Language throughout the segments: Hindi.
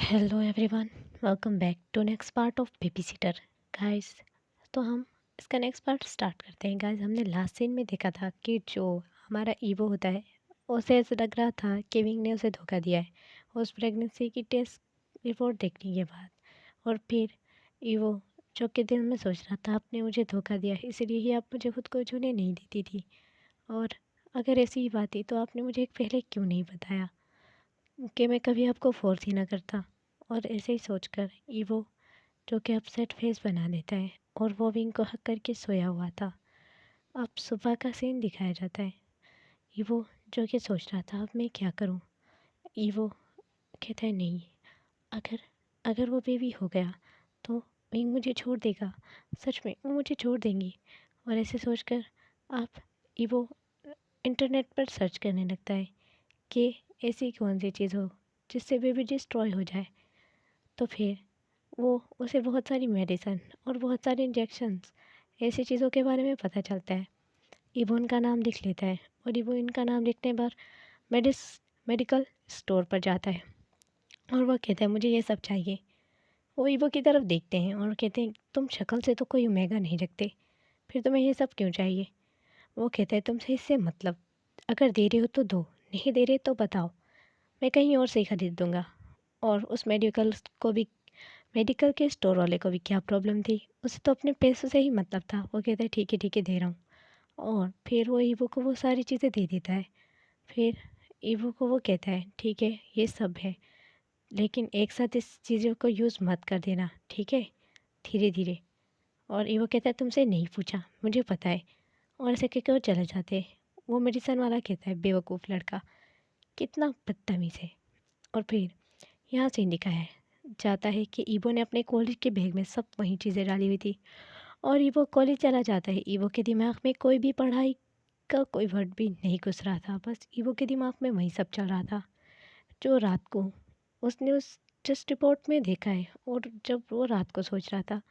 Hello everyone, welcome back to next part of baby sitter guys. तो हम इसका नेक्स्ट पार्ट स्टार्ट करते हैं गाइस। हमने लास्ट सीन में देखा था कि जो हमारा ईवो होता है उसे ऐसा लग रहा था कि विंग ने उसे धोखा दिया है उस प्रेगनेंसी की टेस्ट रिपोर्ट देखने के बाद। और फिर ईवो जो कि दिल में सोच रहा था आपने मुझे धोखा दिया है, इसलिए ही आप मुझे खुद को छूने नहीं देती थी। और अगर ऐसी ही बात थी तो आपने मुझे पहले क्यों नहीं बताया कि मैं कभी आपको फोर्स ही ना करता। और ऐसे ही सोचकर ईवो जो कि अपसेट फेस बना लेता है और वो विंग को हक करके सोया हुआ था। अब सुबह का सीन दिखाया जाता है। ईवो जो कि सोच रहा था अब मैं क्या करूं। ईवो कहता है नहीं, अगर अगर वो बेबी हो गया तो विंग मुझे छोड़ देगा, सच में वो मुझे छोड़ देंगी। और ऐसे सोचकर आप ईवो इंटरनेट पर सर्च करने लगता है कि ऐसी कौन सी चीज़ हो जिससे बेबी डिस्ट्रॉय हो जाए। तो फिर वो उसे बहुत सारी मेडिसन और बहुत सारे इंजेक्शन्स ऐसी चीज़ों के बारे में पता चलता है। इबो उनका नाम लिख लेता है और इबो इनका नाम लिखने पर मेडिस मेडिकल स्टोर पर जाता है और वह कहता है मुझे ये सब चाहिए। वो इबो की तरफ देखते हैं और कहते हैं तुम शक्ल से तो कोई ओमेगा नहीं रखते, फिर तुम्हें ये सब क्यों चाहिए। वो कहता है तुमसे इससे मतलब, अगर दे रहे हो तो दो, नहीं दे रहे तो बताओ, मैं कहीं और से ही खरीद दूँगा। और उस मेडिकल के स्टोर वाले को भी क्या प्रॉब्लम थी, उसे तो अपने पैसों से ही मतलब था। वो कहता है ठीक है दे रहा हूँ। और फिर वो ईवो को वो सारी चीज़ें दे देता है। फिर ईवो को वो कहता है ठीक है ये सब है, लेकिन एक साथ इस चीज़ों को यूज़ मत कर देना, ठीक है, धीरे धीरे। और ईवो कहता है तुमसे नहीं पूछा, मुझे पता है। और ऐसे कहकर वो चले जाते हैं। वो मेडिसन वाला कहता है बेवकूफ़ लड़का, कितना बदतमीज़ है। और फिर यहाँ सीन दिखाया है जाता है कि ईवो ने अपने कॉलेज के बैग में सब वही चीज़ें डाली हुई थी और ईवो कॉलेज चला जाता है। ईवो के दिमाग में कोई भी पढ़ाई का कोई वर्ड भी नहीं घुस रहा था, बस ईवो के दिमाग में वही सब चल रहा था जो रात को उसने उस टेस्ट रिपोर्ट में देखा है। और जब वो रात को सोच रहा था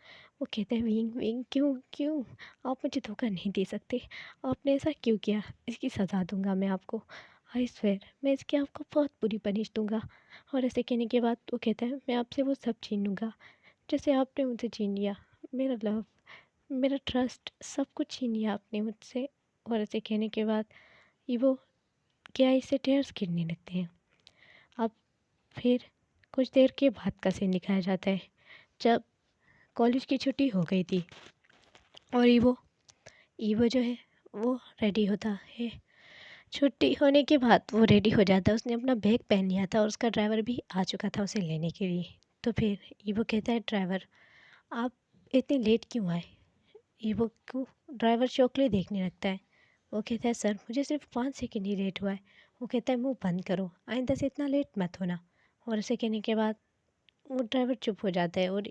वो कहता है विंग विंग क्यों क्यों आप मुझे धोखा नहीं दे सकते, आपने ऐसा क्यों किया, इसकी सज़ा दूंगा मैं आपको, आई स्वेर मैं इसकी आपको बहुत बुरी पनिश दूंगा। और ऐसे कहने के बाद वो कहता है मैं आपसे वो सब छीन लूँगा जैसे आपने मुझसे छीन लिया, मेरा लव, मेरा ट्रस्ट, सब कुछ छीन लिया आपने मुझसे। और ऐसे कहने के बाद वो क्या इससे टेयर्स गिरने लगते हैं। अब फिर कुछ देर के बाद का सीन दिखाया जाता है जब कॉलेज की छुट्टी हो गई थी और ईवो जो है वो रेडी होता है। छुट्टी होने के बाद वो रेडी हो जाता है, उसने अपना बैग पहन लिया था और उसका ड्राइवर भी आ चुका था उसे लेने के लिए। तो फिर ईवो कहता है ड्राइवर आप इतने लेट क्यों आए। ईवो को ड्राइवर चौकले देखने लगता है। वो कहता है सर मुझे सिर्फ 5 सेकंड ही लेट हुआ है। वो कहता है मुंह बंद करो, आइंदा से इतना लेट मत होना। और ऐसे कहने के बाद वो ड्राइवर चुप हो जाता है और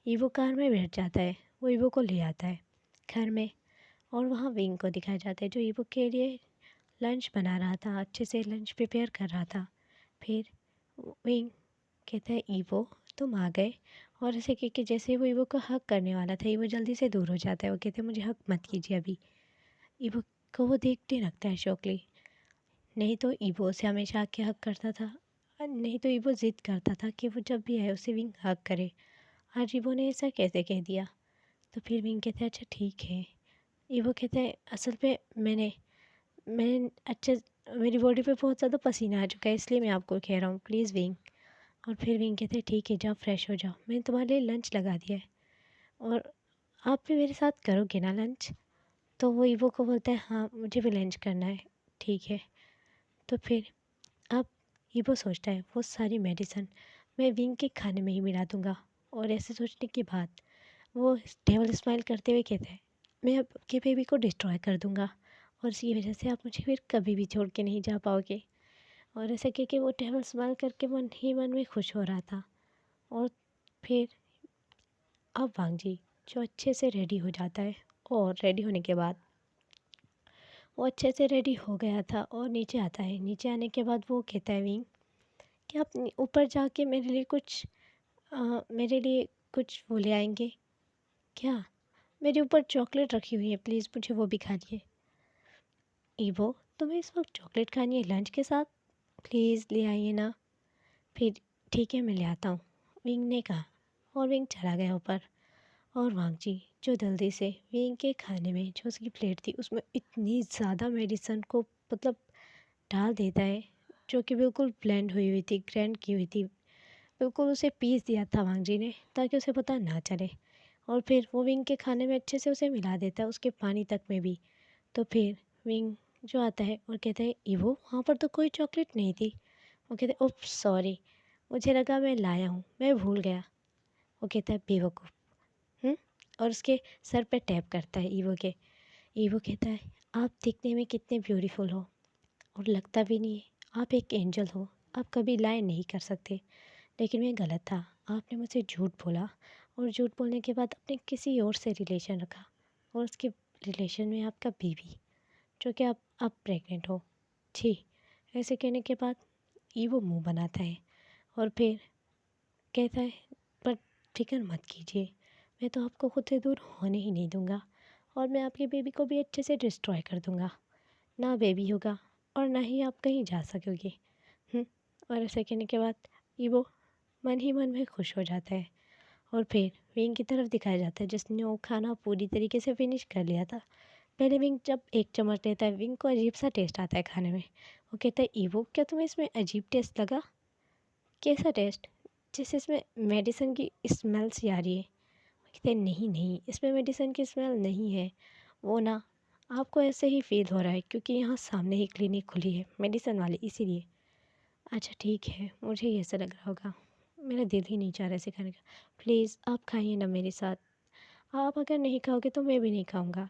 ईवो कार में बैठ जाता है। वो ईवो को ले आता है घर में और वहाँ विंग को दिखाया जाता है जो ईवो के लिए लंच बना रहा था, अच्छे से लंच प्रिपेयर कर रहा था। फिर विंग कहता है ईवो तुम आ गए। और ऐसे कह के जैसे वो ईवो को हक करने वाला था ईवो जल्दी से दूर हो जाता है। वो कहते हैं मुझे हक मत कीजिए अभी। ईवो को वो देखते रखता है शौकली, नहीं तो ईवो उसे हमेशा आके हक करता था, नहीं तो ईवो ज़िद करता था कि वो जब भी आए उसे विंग हक करे। आज ईवो ने ऐसा कैसे कह दिया। तो फिर विंग कहता है अच्छा ठीक है। ईवो कहता है असल पे मैंने अच्छा मेरी बॉडी पे बहुत ज़्यादा पसीना आ चुका है इसलिए मैं आपको कह रहा हूँ, प्लीज़ विंग। और फिर विंग कहते हैं ठीक है जाओ फ्रेश हो जाओ, मैंने तुम्हारे लिए लंच लगा दिया है और आप भी मेरे साथ करोगे ना लंच। तो वो ईवो को बोलता है हाँ मुझे भी लंच करना है, ठीक है। तो फिर अब ईवो सोचता है वो सारी मेडिसन मैं विंग के खाने में ही मिला दूँगा। और ऐसे सोचने के बाद वो डेविल स्माइल करते हुए कहता है मैं अब आपके बेबी को डिस्ट्रॉय कर दूँगा और इसकी वजह से आप मुझे फिर कभी भी छोड़ के नहीं जा पाओगे। और ऐसे कह के वो डेविल स्माइल करके मन ही मन में खुश हो रहा था। और फिर अब वांगजी जो अच्छे से रेडी हो जाता है और रेडी होने के बाद वो अच्छे से रेडी हो गया था और नीचे आता है। नीचे आने के बाद वो कहता है विंग कि आप ऊपर जाके मेरे लिए कुछ वो ले आएंगे क्या, मेरे ऊपर चॉकलेट रखी हुई है प्लीज़ मुझे वो भी खाइए। ईवो तुम्हें इस वक्त चॉकलेट खानी है लंच के साथ, प्लीज़ ले आइए ना। फिर ठीक है मैं ले आता हूँ, विंग ने कहा। और विंग चला गया ऊपर। और वांगजी जो जल्दी से विंग के खाने में जो उसकी प्लेट थी उसमें इतनी ज़्यादा मेडिसन को मतलब डाल देता है, जो कि बिल्कुल ब्लेंड हुई हुई थी, ग्राइंड की हुई थी। बिल्कुल उसे पीस दिया था वांगजी ने ताकि उसे पता ना चले। और फिर वो विंग के खाने में अच्छे से उसे मिला देता है, उसके पानी तक में भी। तो फिर विंग जो आता है और कहता है ईवो वहाँ पर तो कोई चॉकलेट नहीं थी। वो कहते हैं उप सॉरी, मुझे लगा मैं लाया हूँ, मैं भूल गया। वो कहता है बेवकूफ़। और उसके सर पे टैप करता है ईवो के। ईवो कहता है आप दिखने में कितने ब्यूटीफुल हो, और लगता भी नहीं है आप एक एंजल हो, आप कभी लाइन नहीं कर सकते। लेकिन मैं गलत था, आपने मुझसे झूठ बोला, और झूठ बोलने के बाद आपने किसी और से रिलेशन रखा, और उसके रिलेशन में आपका बेबी, जो कि आप प्रेग्नेंट हो। छी। ऐसे कहने के बाद ईवो मुंह बनाता है और फिर कहता है पर फिक्र मत कीजिए, मैं तो आपको खुद से दूर होने ही नहीं दूंगा, और मैं आपके बेबी को भी अच्छे से डिस्ट्रॉय कर दूंगा। ना बेबी होगा और ना ही आप कहीं जा सकोगे। और ऐसा कहने के बाद ईवो मन ही मन में खुश हो जाता है। और फिर विंग की तरफ दिखाया जाता है जिसने वो खाना पूरी तरीके से फिनिश कर लिया था। पहले विंग जब एक चम्मच लेता है, विंग को अजीब सा टेस्ट आता है खाने में। वो कहता है ईवो क्या तुम्हें इसमें अजीब टेस्ट लगा? कैसा टेस्ट? जैसे इसमें मेडिसिन की स्मेल सी आ रही है। कहते हैं नहीं नहीं, इसमें मेडिसिन की स्मेल नहीं है, वो ना आपको ऐसे ही फील हो रहा है क्योंकि यहाँ सामने ही क्लिनिक खुली है मेडिसिन वाली, इसीलिए। अच्छा ठीक है, मुझे ये ऐसा लग रहा होगा, मेरा दिल ही नहीं चाह रहा ऐसे खाने का। प्लीज़ आप खाइए ना मेरे साथ, आप अगर नहीं खाओगे तो मैं भी नहीं खाऊंगा,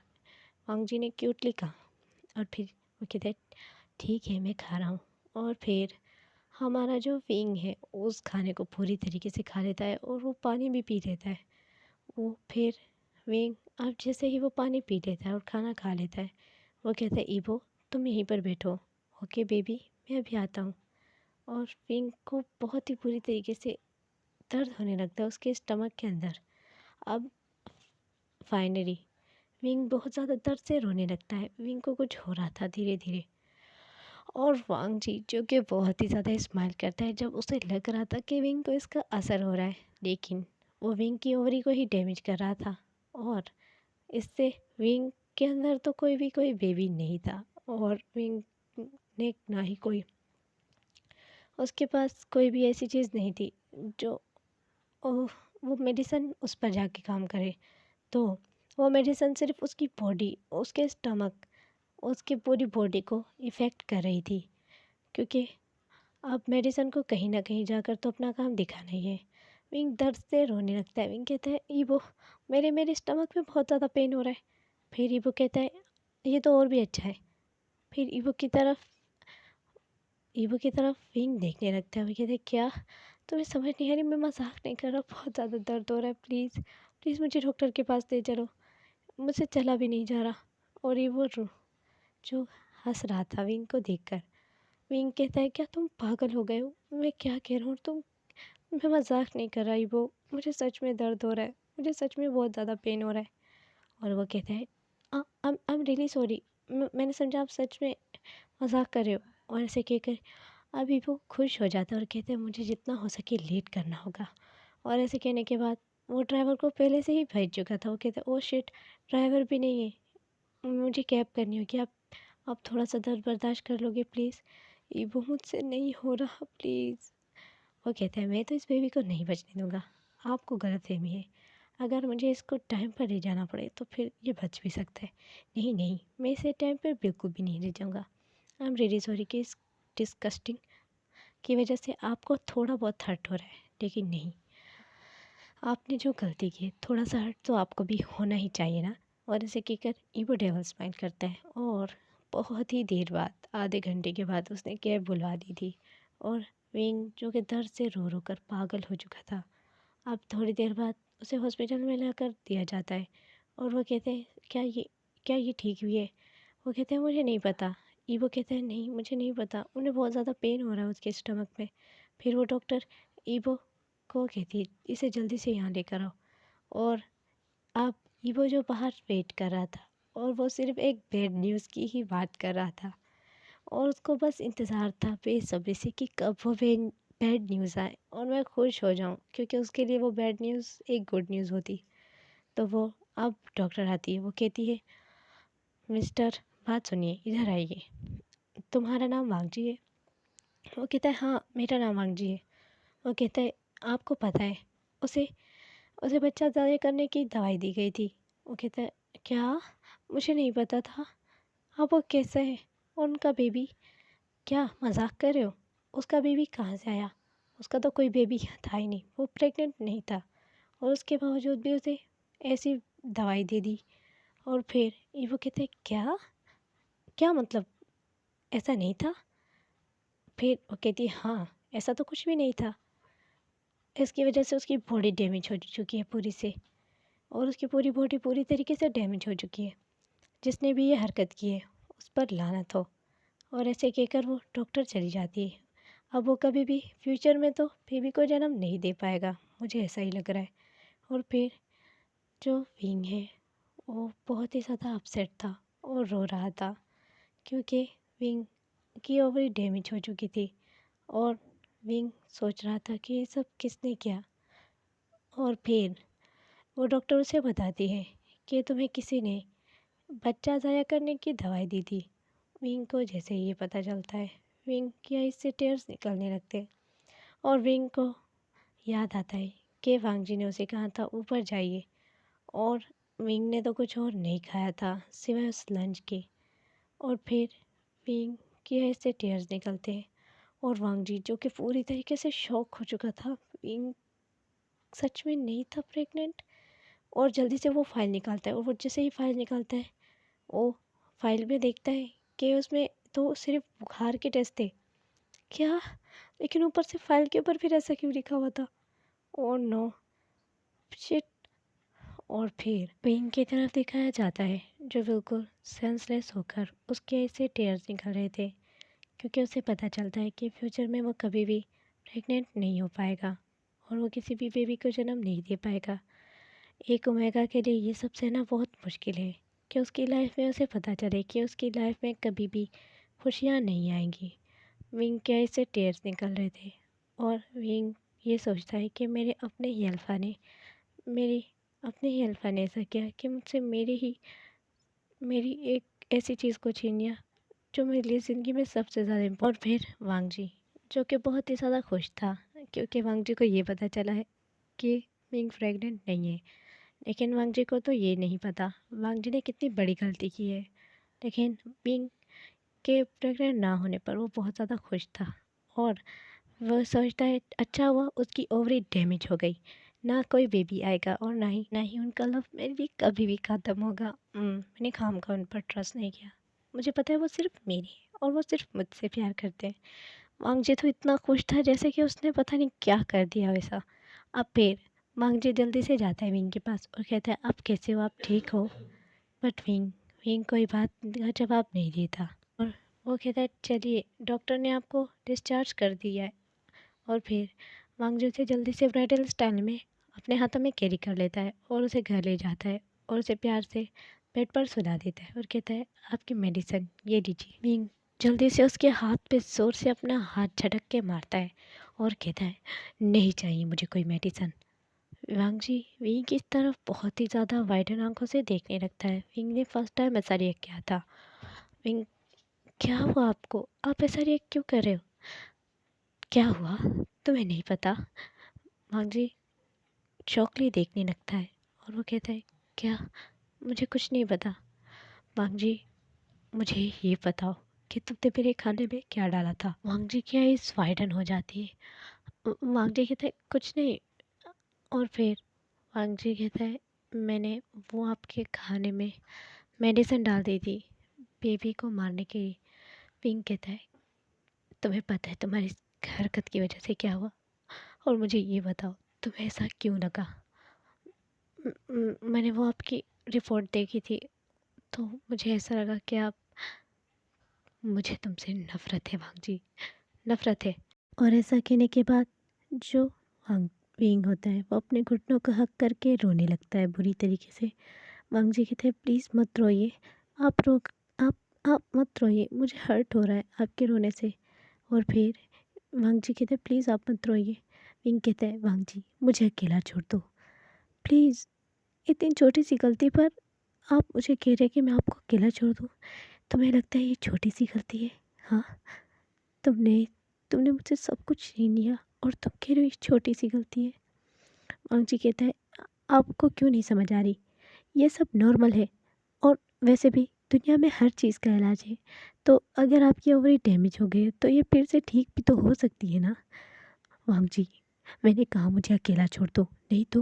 वांग जी ने क्यूटली कहा। और फिर वो कहते हैं ठीक है मैं खा रहा हूँ। और फिर हमारा जो विंग है उस खाने को पूरी तरीके से खा लेता है और वो पानी भी पी लेता है। वो फिर विंग अब जैसे ही वो पानी पी लेता है और खाना खा लेता है, वो कहता है ईवो तुम यहीं पर बैठो, ओके बेबी मैं अभी आता हूँ। और विंग को बहुत ही बुरी तरीके से दर्द होने लगता है उसके स्टमक के अंदर। अब फाइनली विंग बहुत ज़्यादा दर्द से रोने लगता है, विंग को कुछ हो रहा था धीरे धीरे। और वांग जी जो कि बहुत ही ज़्यादा स्माइल करता है जब उसे लग रहा था कि विंग को इसका असर हो रहा है, लेकिन वो विंग की ओवरी को ही डैमेज कर रहा था। और इससे विंग के अंदर तो कोई बेबी नहीं था, और विंग ने ना ही कोई, उसके पास कोई भी ऐसी चीज़ नहीं थी जो वो मेडिसन उस पर जाके काम करे। तो वो मेडिसन सिर्फ उसकी बॉडी, उसके स्टमक, उसकी पूरी बॉडी को इफ़ेक्ट कर रही थी, क्योंकि अब मेडिसन को कहीं ना कहीं जाकर तो अपना काम दिखाना ही है। विंग दर्द से रोने लगता है। विंग कहता है ईबो मेरे मेरे स्टमक में बहुत ज़्यादा पेन हो रहा है। फिर ईबो कहता है ये तो और भी अच्छा है। फिर ईबो की तरफ विंग देखने लगता है। वो कहते हैं क्या तुम्हें समझ नहीं आ रही, मैं मजाक नहीं कर रहा, बहुत ज़्यादा दर्द हो रहा है, प्लीज़ प्लीज़ मुझे डॉक्टर के पास ले चलो, मुझसे चला भी नहीं जा रहा। और ईबो जो हंस रहा था विंग को देखकर। विंग कहता है क्या तुम पागल हो गए हो, मैं क्या कह रहा हूँ तुम, मैं मजाक नहीं कर रहा ईबो, मुझे सच में दर्द हो रहा है, मुझे सच में बहुत ज़्यादा पेन हो रहा है। और वो कहता है आई एम रियली सॉरी, मैंने समझा आप सच में मजाक कर रहे हो। और ऐसे कहकर अभी वो खुश हो जाता है और कहते हैं मुझे जितना हो सके लेट करना होगा। और ऐसे कहने के बाद वो ड्राइवर को पहले से ही भेज चुका था। वो कहते हैं ओ शिट, ड्राइवर भी नहीं है, मुझे कैब करनी होगी, आप थोड़ा सा दर्द बर्दाश्त कर लोगे प्लीज़? ये वो मुझसे नहीं हो रहा प्लीज़। वो कहता है मैं तो इस बेबी को नहीं बचने दूंगा, आपको गलतफहमी है, अगर मुझे इसको टाइम पर ले जाना पड़े तो फिर ये बच भी सकता है। नहीं नहीं, मैं इसे टाइम पर बिल्कुल भी नहीं ले जाऊँगा। आई एम रियली सॉरी कि इस डिस्कस्टिंग की वजह से आपको थोड़ा बहुत हर्ट हो रहा है, लेकिन नहीं, आपने जो गलती की है थोड़ा सा हर्ट तो आपको भी होना ही चाहिए ना। और ऐसे कहकर ईवो डेवल स्माइल करता है। और बहुत ही देर बाद, आधे घंटे के बाद उसने कैब बुलवा दी थी। और विंग जो कि दर्द से रो रो कर पागल हो चुका था, अब थोड़ी देर बाद उसे हॉस्पिटल में लाकर दिया जाता है। और वो कहते हैं क्या ये ठीक हुई है? वो कहते हैं मुझे नहीं पता। ईवो कहते हैं नहीं मुझे नहीं पता, उन्हें बहुत ज़्यादा पेन हो रहा है उसके स्टमक में। फिर वो डॉक्टर ईवो को कहती है इसे जल्दी से यहाँ लेकर आओ। और अब ईवो जो बाहर वेट कर रहा था, और वो सिर्फ एक बैड न्यूज़ की ही बात कर रहा था, और उसको बस इंतज़ार था बेसब्री से कि कब वो बैड न्यूज़ आए और मैं खुश हो जाऊँ, क्योंकि उसके लिए वो बैड न्यूज़ एक गुड न्यूज़ होती। तो वो अब डॉक्टर आती है, वो कहती है, मिस्टर बात सुनिए, इधर आइए, तुम्हारा नाम वांगजी है? वो कहता है, हाँ मेरा नाम वांगजी है। वो कहता है, आपको पता है उसे उसे बच्चा ज़ाया करने की दवाई दी गई थी? वो कहता है, क्या? मुझे नहीं पता था। अब वो कैसा है? और उनका बेबी? क्या मजाक कर रहे हो? उसका बेबी कहाँ से आया? उसका तो कोई बेबी था ही नहीं, वो प्रेग्नेंट नहीं था। और उसके बावजूद भी उसे ऐसी दवाई दे दी। और फिर ये वो कहते हैं, क्या? क्या मतलब? ऐसा नहीं था? फिर वो कहती है, हाँ ऐसा तो कुछ भी नहीं था। इसकी वजह से उसकी बॉडी डैमेज हो चुकी है पूरी से, और उसकी पूरी बॉडी पूरी तरीके से डैमेज हो चुकी है। जिसने भी ये हरकत की है उस पर लानत हो। और ऐसे कहकर वो डॉक्टर चली जाती है। अब वो कभी भी फ्यूचर में तो बेबी को जन्म नहीं दे पाएगा, मुझे ऐसा ही लग रहा है। और फिर जो विंग है वो बहुत ही ज़्यादा अपसेट था और रो रहा था, क्योंकि विंग की ओवरी डैमेज हो चुकी थी। और विंग सोच रहा था कि ये सब किसने किया। और फिर वो डॉक्टर उसे बताती है कि तुम्हें किसी ने बच्चा ज़ाया करने की दवाई दी थी। विंग को जैसे ही ये पता चलता है, विंग की आइज से टेयर्स निकलने लगते हैं। और विंग को याद आता है कि वांगजी ने उसे कहा था ऊपर जाइए, और विंग ने तो कुछ और नहीं खाया था सिवाय उस लंच के। और फिर विंग की आइज से टेयर्स निकलते हैं। और वांगजी जो कि पूरी तरीके से शॉक हो चुका था, विंग सच में नहीं था प्रेग्नेंट। और जल्दी से वो फाइल निकालता है, और वो जैसे ही फाइल निकालता है, वो फाइल में देखता है कि उसमें तो सिर्फ बुखार के टेस्ट थे। क्या? लेकिन ऊपर से फाइल के ऊपर फिर ऐसा क्यों लिखा हुआ था? Oh no, shit. और फिर पिंक की तरफ दिखाया जाता है, जो बिल्कुल सेंसलेस होकर उसके ऐसे टेयर्स निकल रहे थे, क्योंकि उसे पता चलता है कि फ्यूचर में वो कभी भी प्रेग्नेंट नहीं हो पाएगा और वो किसी भी बेबी को जन्म नहीं दे पाएगा। एक ओमेगा के लिए ये सब सहना बहुत मुश्किल है, कि उसकी लाइफ में उसे पता चले कि उसकी लाइफ में कभी भी खुशियाँ नहीं आएंगी। विंग के ऐसे टेयर्स निकल रहे थे, और विंग ये सोचता है कि मेरी अपने ही अल्फ़ा ने ऐसा किया कि मुझसे मेरी एक ऐसी चीज़ को छीन लिया जो मेरे लिए ज़िंदगी में सबसे ज़्यादा और फिर वांगजी, जो कि बहुत ही ज़्यादा खुश था, क्योंकि वांगजी को ये पता चला है कि विंग प्रेग्नेंट नहीं है। लेकिन वांगजी को तो ये नहीं पता वांगजी ने कितनी बड़ी गलती की है। लेकिन विंग के प्रेग्नेंट ना होने पर वो बहुत ज़्यादा खुश था, और वह सोचता है अच्छा हुआ उसकी ओवरी डैमेज हो गई, ना कोई बेबी आएगा और ना ही उनका लव मेरे लिए कभी भी ख़त्म होगा। मैंने खामखा उन पर ट्रस्ट नहीं किया। मुझे पता है वो सिर्फ मेरी है और वो सिर्फ मुझसे प्यार करते हैं। वांगजी तो इतना खुश था जैसे कि उसने पता नहीं क्या कर दिया वैसा। अब फिर वांगजी जल्दी से जाता है विंग के पास और कहता है, आप कैसे हो, आप ठीक हो? बट विंग विंग कोई बात का जवाब नहीं देता। और वो कहता है, चलिए डॉक्टर ने आपको डिस्चार्ज कर दिया है। और फिर वांगजू उसे जल्दी से ब्राइडल स्टाइल में अपने हाथों में कैरी कर लेता है और उसे घर ले जाता है, और उसे प्यार से बेड पर सुला देता है और कहता है, आपकी मेडिसिन ये लीजिए। विंग जल्दी से उसके हाथ पे ज़ोर से अपना हाथ झटक के मारता है और कहता है, नहीं चाहिए मुझे कोई मेडिसिन। वांगजी विंग की तरफ बहुत ही ज़्यादा वाइडन आंखों से देखने लगता है। विंग ने फर्स्ट टाइम ऐसा रिएक्ट किया था। विंग, क्या हुआ आपको? आप ऐसा रिएक्ट क्यों कर रहे हो? क्या हुआ? तुम्हें नहीं पता? वांगजी चौकली देखने लगता है और वो कहता है, क्या? मुझे कुछ नहीं पता। वांगजी, मुझे ये बताओ कि तुमने मेरे खाने में क्या डाला था? वांगजी की आइज़ वाइडन हो जाती है। वांगजी कहता है, कुछ नहीं। और फिर वांगजी कहता है, मैंने वो आपके खाने में मेडिसिन डाल दी थी बेबी को मारने के लिए। पिंक कहता है, तुम्हें पता है तुम्हारी इस हरकत की वजह से क्या हुआ? और मुझे ये बताओ तुम्हें ऐसा क्यों लगा? मैंने वो आपकी रिपोर्ट देखी थी, तो मुझे ऐसा लगा कि आप मुझे तुमसे नफ़रत है वांगजी, नफ़रत है। और ऐसा कहने के बाद जो वांग विंग होता है वो अपने घुटनों को हक करके रोने लगता है बुरी तरीके से। वांगजी कहते हैं, प्लीज़ मत रोइए, आप रो आप मत रोइए, मुझे हर्ट हो रहा है आपके रोने से। और फिर वांग जी कहते हैं प्लीज़ आप मत रोइए। विंग कहता है वांग जी मुझे अकेला छोड़ दो प्लीज़, इतनी छोटी सी गलती पर आप मुझे कह रहे हैं कि मैं आपको अकेला छोड़ दूँ। तुम्हें लगता है ये छोटी सी गलती है? हाँ, तुमने तुमने मुझसे सब कुछ छीन लिया और तुम कह रहे हो ये छोटी सी गलती है। वांग जी कहता है आपको क्यों नहीं समझ आ रही, ये सब नॉर्मल है और वैसे भी दुनिया में हर चीज़ का इलाज है। तो अगर आपकी ओवरी डैमेज हो गई है तो ये फिर से ठीक भी तो हो सकती है ना। वांग जी मैंने कहा मुझे अकेला छोड़ दो, नहीं तो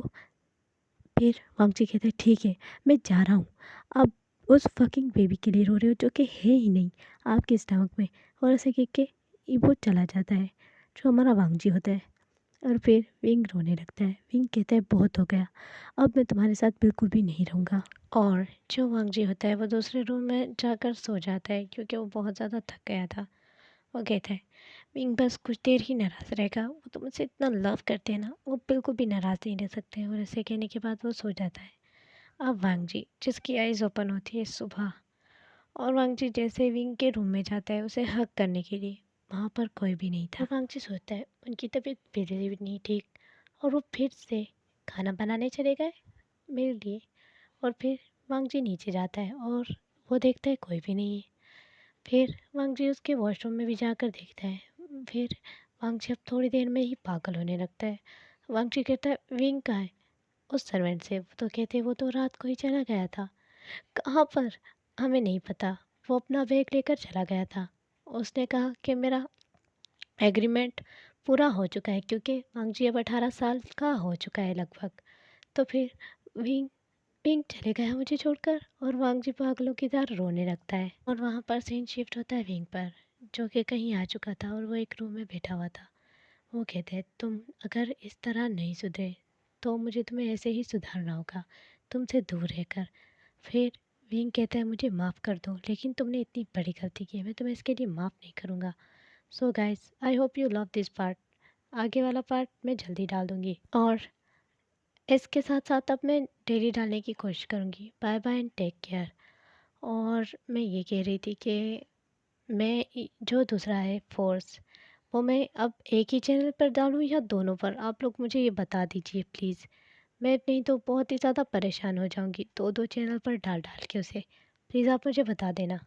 फिर वांग जी कहते हैं ठीक है मैं जा रहा हूँ। आप उस फकिंग बेबी के लिए रो रहे हो जो कि है ही नहीं आपके स्टमक में। और ऐसे कह के वो चला जाता है जो हमारा वांग जी होता है। और फिर विंग रोने लगता है। विंग कहता है बहुत हो गया, अब मैं तुम्हारे साथ बिल्कुल भी नहीं रहूँगा। और जो वांग जी होता है वो दूसरे रूम में जाकर सो जाता है क्योंकि वो बहुत ज़्यादा थक गया था। वो कहता है विंग बस कुछ देर ही नाराज़ रहेगा, वो तो मुझसे इतना लव करते हैं ना, वो बिल्कुल भी नाराज़ नहीं रह सकते। और ऐसे कहने के बाद वो सो जाता है। अब वांग जी जिसकी आइज़ ओपन होती है सुबह, और वांग जी जैसे विंग के रूम में जाता है उसे हक करने के लिए, वहाँ पर कोई भी नहीं था। और वांग जी सोचता है उनकी तबीयत बिल्कुल भी नहीं ठीक, और वो फिर से खाना बनाने चले गए मेरे लिए। और फिर वांग जी नीचे जाता है और वो देखता है कोई भी नहीं है। फिर वांग जी उसके वॉशरूम में भी जाकर देखता है। फिर वांग जी अब थोड़ी देर में ही पागल होने लगता है। वांग जी कहता है विंग कहाँ है उस सर्वेंट से। वो तो कहते हैं वो तो रात को ही चला गया था। कहाँ पर? हमें नहीं पता, वो अपना बैग लेकर चला गया था। उसने कहा कि मेरा एग्रीमेंट पूरा हो चुका है क्योंकि वांग जी अब 18 साल का हो चुका है लगभग। तो फिर विंग पिंक चले गया मुझे छोड़कर, और वांग जी पागलों की तरह रोने लगता है। और वहाँ पर सीन शिफ्ट होता है विंग पर, जो कि कहीं आ चुका था और वो एक रूम में बैठा हुआ था। वो कहते हैं तुम अगर इस तरह नहीं सुधरे तो मुझे तुम्हें ऐसे ही सुधारना होगा, तुमसे दूर रहकर। फिर विंग कहता है मुझे माफ़ कर दो, लेकिन तुमने इतनी बड़ी गलती की है, मैं तुम्हें इसके लिए माफ़ नहीं करूँगा। So guys I hope you love this part. आगे वाला पार्ट मैं जल्दी डाल दूँगी, और इसके साथ साथ अब मैं डेली डालने की कोशिश करूँगी। Bye bye and take care. और मैं ये कह रही थी कि जो दूसरा है फोर्स, वो मैं अब एक ही चैनल पर डालूँ या दोनों पर? आप लोग मुझे ये बता दीजिए प्लीज़। मैं नहीं तो बहुत ही ज़्यादा परेशान हो जाऊँगी दो दो चैनल पर डाल डाल के उसे। प्लीज़ आप मुझे बता देना।